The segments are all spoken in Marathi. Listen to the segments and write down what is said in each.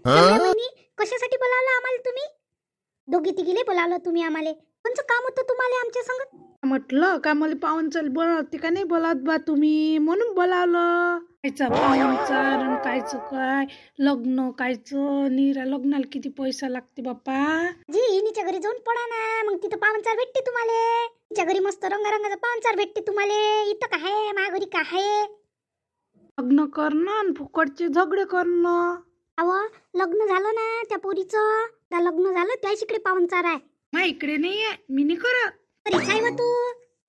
चांगल्या बहिणी कशासाठी बोलावलं आम्हाला तुम्ही? दोघी तिघीले बोलावलं तुम्ही आम्हाला? कोणचं काम होतं तुम्हाला आमच्या संग? म्हटलं का मला पाहुणचार बोलावते का नाही बोलावत बा तुम्ही, म्हणून बोलावलं. कायचा पाहुणचार आणि कायचं काय लग्न, कायचं निरा लग्नाला किती पैसा लागते बाप्पा. जी हिनीच्या घरी जाऊन पडा ना, मग तिथं पाहुणचार भेटते तुम्हाला. तिच्या घरी मस्त रंगारंगाचा पाहुणचार भेटते तुम्हाला. इथं काय आहे, माझ्या घरी काय आहे? लग्न करणं आणि फुकटचे झगडे करणं. अहो, लग्न झालं ना त्या पोरीचं, त्या लग्न झालं त्या इकडे पाहुणचार आहे. मा इकडे नाही आहे, मी नाही करत. अरे काय व तू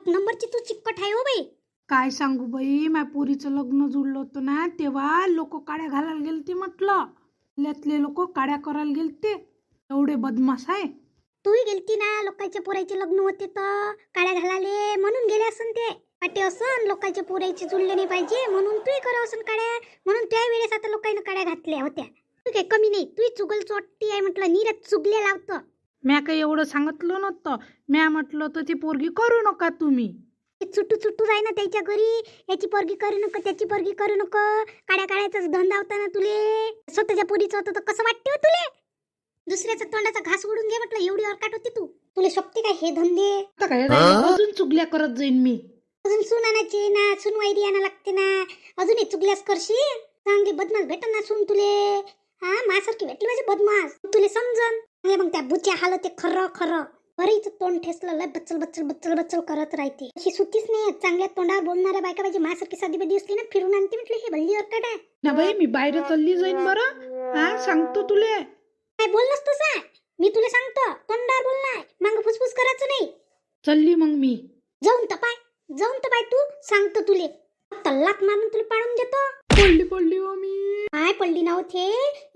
नंबरची तू चिकट आहे हो बाई. काय सांगू बाई, माझ्या पोरीचं लग्न जुळलं होतं ना, तेव्हा लोक काड्या घालायला गेलते. म्हटलं त्यातले लोक काड्या करायला गेलते. एवढे बदमाश आहे. तूही गेलती ना, लोकांच्या पोराचे लग्न होते तर काड्या घालाले म्हणून गेले असन ते. वाटे असन लोकांच्या पोराचे जुळले नाही पाहिजे म्हणून तूही करत असन काड्या, म्हणून त्या वेळेस आता लोकांना काड्या घातल्या होत्या. तू काही कमी नाही, तूही चुगल चोट्टी आहे म्हटलं, नीरज चुगल्या लावतं. म्या काही एवढं सांगितलं नव्हतं. म्या म्हटलं तर ती पोरगी करू नका तुम्ही. चुटू चुटू जाय ना त्याच्या घरी, याची पोरगी करू नको त्याची पोरगी करू नको, काड्या काढायचाच धंदा होता ना तुले. स्वतःच्या पोरीचं होतं तर कसं वाटते हो तुले? दुसऱ्याचा तोंडाचा घास उडून घे म्हटलं, एवढी अरकाट होती तू. तुला शक्ती काय हे धंदे? आता काय राहिलं? अजून चुगल्या करत जाईन मी. अजून सून आणायची ना, सून वायरी आणा लागते ना, अजूनही चुगल्यास करशील. चांगली बदमाश भेटन ना सून तुले. हा, माझ्यासारखी भेटली पाहिजे बदमाश, तुले समजन. मग त्या बुच्या हाल ते खरं खरं बरीच तोंड ठेसलं लय बच्चल बच्चल बच्चल बच्चल करत राहते. अशी सुतीच नाही, चांगल्या तोंडावर बोलणाऱ्या बायका पाहिजे. माझ्यासारखी साधी बदी असली ना, फिरून आणते म्हटलं, हे भल्ली अरकाट आहे ना बाई. मी बाहेर चालली जाईन बरं. हा, सांगतो तुले. काय बोललास तसा? मी तुला सांगतो, तोंडावर बोलणार, मांग फुसफुस करायचं नाही. चालली मग मी. जाऊन तपाय तू, सांगतो तुले. तल्लाक मारून तुला पाडून देतो. पडली हो मी. काय पडली ना होते,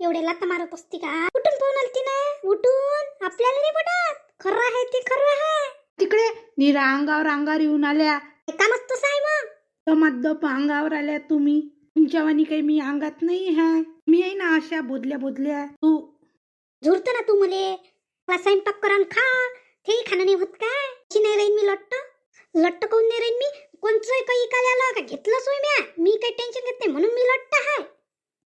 एवढे लाता मारत असती का? उठून पाहून आलती ना, उठून. आपल्याला नाही पडत. खरं आहे ते खरं आहे. तिकडे निरा अंगावर येऊन आल्या. कामच तसं आहे मग. दमादप अंगावर आल्या तुम्ही. तुमच्या वाणी काही मी अंगात नाही आहे. मी आहे ना अशा बोदल्या तू. झुरत ना तू मले. मला स्वयंपाक करून खा, तेही खाणं नाही होत काय? अशी नाही राहीन मी लट्ट काऊन नाही राहीन मी? कोणचं काही इकायला आलं का घेतलं सोय म्या? मी काही टेन्शन घेत नाही म्हणून मी लट्ट आहे.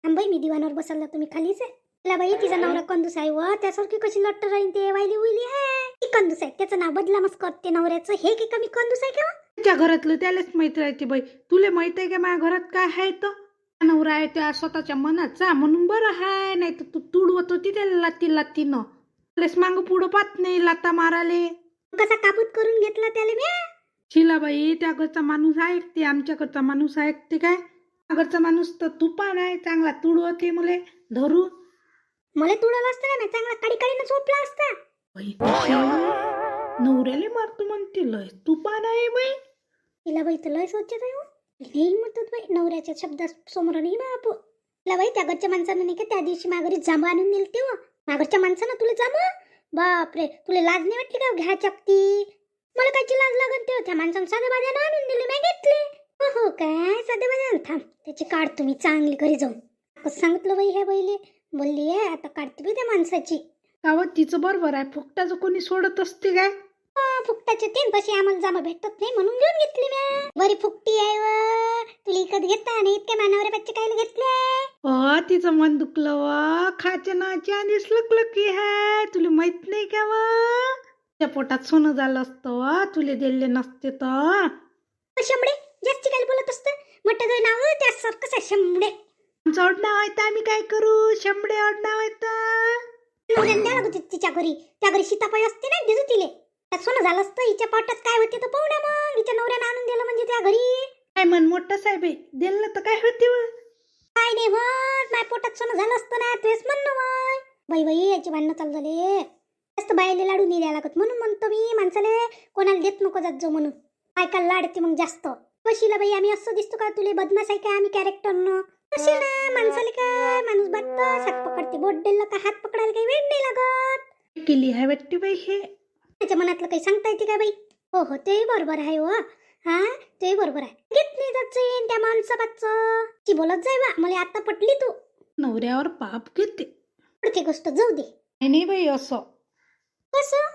बाई मी दिवाणावर बसवला, तुम्ही खालीच आहे. तिला बाई तिचा नवरा कंदूस आहे व त्यासारखी कशी लट्ट राहीन ते? वायली उईली आहे ती कंदूस आहे, त्याचं नाव बदलामच करते नवऱ्याचं. हे की कमी कंदूस आहे का? त्या घरातलं त्यालाच माहित राहते बाई. तुले माहित आहे का माझ्या घरात काय आहे? तर नवरा आहे त्या स्वतःच्या मनाचा म्हणून बरं आहे, नाही तर तू तुडवत होती त्याला लातीनं. त्यालाच मागं पुढं पाहत नाही लाता माराले. कसा कापूत करून घेतला त्याला म्या? शिलाबाई, त्या घरचा माणूस ऐकते, आमच्याकडचा माणूस ऐकते काय? घरचा माणूस तर तुपान आहे, चांगला तुडवते मुले धरून. मला तुडवलं असतं ना, मी चांगला काडीनं झोपला असता. बाई नवऱ्याले मारतो म्हणते, लय तुपान आहे बाई. तिला बाई तर लय स्वच्छ आहे हो. नाही म्हणतात बाई, नवऱ्याच्या शब्दासमोर नाही बा आपण. तिला बाई त्या घरच्या माणसानं नाही का त्या दिवशी माघारी जांभा आणून दिली तेव्हा, माघरच्या माणसानं तुला जांभा. बापरे, तुला लाज नाही वाटली का घ्या चकती? मला कायची लाज लागन? ते त्या माणसानं साध्या बाध्यानं आणून दिले, मी घेतले. हो काय साध्या बाध्यानं? थांब, त्याची काढ तुम्ही चांगली घरी जाऊन. कसं सांगितलं बाई ह्या बाईले? बोलली आहे आता काढते बाई त्या माणसाची. गावात तिचं बरोबर आहे, फुकटाचं कोणी सोडत असते काय? फुकटाचे तीन पैसे आम्हाला जामा भेटत नाही म्हणून घेऊन घेतली म्या. बरी फुकटी आहे व, तुला इकत घेता आणि इतक्या मानावर बच्चे कायला घेतले? तिचं मन दुखलं व, खाच्या नाच्या आणि लकलकी आहे. तुला माहित नाही का व? त्या पोटात सोनं झालं असतं व, तुले दिले नसते तर. शंभडे जास्ती काय बोलत असतं? म्हटलं नाव त्यासारखंच आहे शंभडे. आमचं आडनाव आहे तर आम्ही काय करू? शंभडे आडनाव आहे तर. द्या लागत तिच्या घरी, त्या घरी सीतापाई असते ना, दिसू तिले. त्यात सोनं झालं असतं, हिच्या पोटात काय होते तर पाहू ना मग. हिच्या नवऱ्यानं आणून दिलं म्हणजे त्या घरी. काय मन मोठं साहेब आहे, दिलं तर काय होते व? काय नाही होत, माझ्या पोटात सोनं झालं असतं ना, तेच म्हणणं वय. बाई याची भांडणं चालू झाले. जास्त बायले लाडू नाही द्यायला लागत म्हणून म्हणतो मी माणसाले कोणाला देत नको जात जो म्हणून. बायकाला लाडते मग जास्त. कशीला बाई आम्ही असं दिसतो का तुले? बदमाश आहे काय आम्ही कॅरेक्टरनं? कशी ना माणसाले काय माणूस बात हात पकडते, बोट दिलं का हात पकडायला काही वेळ नाही लागत. केली आहे वाटते बाई हे. त्याच्या मनातलं काही सांगता येते का बाई? हो ते बरोबर आहे हो. हा ते बरोबर आहे. घेत नाही जायचं त्या माणसाचं. ती बोलत जाय बा, मला आता पटली तू. नवऱ्यावर पाप घेते. पुढची गोष्ट जाऊ दे. नाही बाई, असं कसं?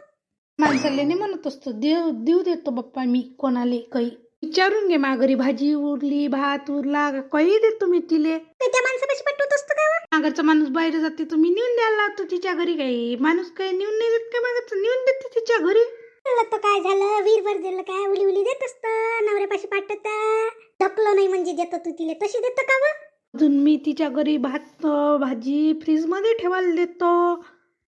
माणसाले नाही म्हणत असतो, देऊ देतो बाप्पा मी कोणाले काही. विचारून घे मा घरी भाजी उरली भात उरला का काही देतो मी तिले. ते त्या माणसापाशी पाठवत असतो का व? मागरचा माणूस बाहेर जाते तर मी नेऊन द्यायला लावतो तिच्या घरी. काही माणूस काही नेऊन नाही देत का मागरचा, नेऊन देते तिच्या घरी. म्हणलं तर काय झालं, वीरभर दिलं काय, उली उली देत असतं नवऱ्यापाशी पाठवत. ढकलो नाही म्हणजे देतो तू तिले, तशी देतं का व? अजून मी तिच्या घरी भात भाजी फ्रीज मध्ये ठेवायला देतो.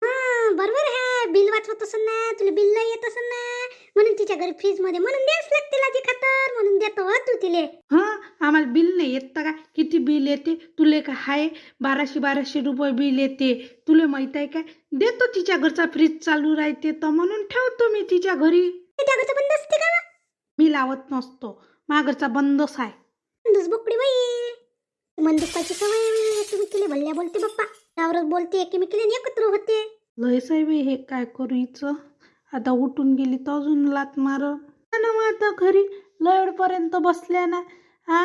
हा बरोबर आहे, बिल वाचवत असन ना, तुला बिल नाही येत असन ना, म्हणून तिच्या घरी फ्रीज मध्ये म्हणून द्यास लागते लाजी खातर, म्हणून देतो हो तू तिले. हा आम्हाला बिल नाही येत का? किती बिल येते तुले का? हाय 1200 रुपये बिल येते. तुले माहित आहे काय? देतो तिच्या घरचा फ्रीज चालू राहते तर म्हणून ठेवतो मी तिच्या घरी. ते त्या घरचं बंद असते का व? मी लावत नसतो, माझ्या घरचा बंदच आहे. बंदच बोकडी बाई, मन दुखायची सवय आहे, तुम्ही तिले भल्ल्या बोलते बाप्पा, त्यावरच बोलते की मी तिला एकत्र होते. लय साहेब हे काय करू हिचं. आता उठून गेली तर अजून लात मार ना. मग आता घरी लयडपर्यंत बसल्या ना. हा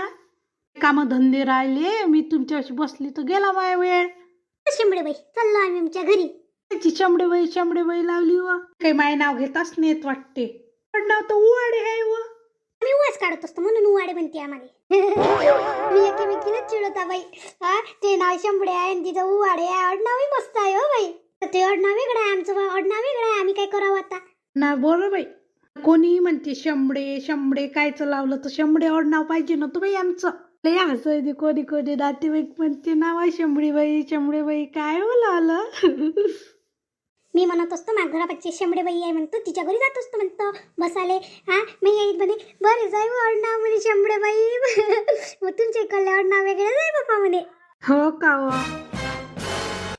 काम धंदे राहिले, मी तुमच्याशी बसली तर गेला माझा वेळ. शिंबडे बाई चाललो आम्ही आमच्या घरी. त्याची शंभडे बाई लावली व. काही माय नाव घेताच नेत वाटते. पण नाव तर उवाडे आहे व. आम्ही उवाच काढत असतो म्हणून उवाडे म्हणते आम्हाला. मी एकेमेकीला चिडवता बाई. हा ते नाव शंभडे आहे आणि तिचं उवाडे आहे, आडनावही मस्त आहे हो बाई. तर ते आडनाव वेगळं आहे, आमचं आडनाव वेगळं आहे, आम्ही काय करावं आता. ना बोल बाई, कोणी म्हणते शंभडे कायचं लावलं तर शंभडे नाव पाहिजे नव्हतं बाई आमचं. लय हसायचे कोणी नातेवाईक म्हणते नाव शंभडे बाई काय हो लावलं. मी म्हणत असतो माझ्या घरापाशी शंभडे बाई आहे म्हणतो, तिच्या घरी जात असतो म्हणतो बसाले. हा मी येईल म्हणे, बरे जाय आडनाव म्हणे शंभडे बाई. मग तुमच्या इकडले आडनाव वेगळे जाय बाप्पा म्हणे. हो का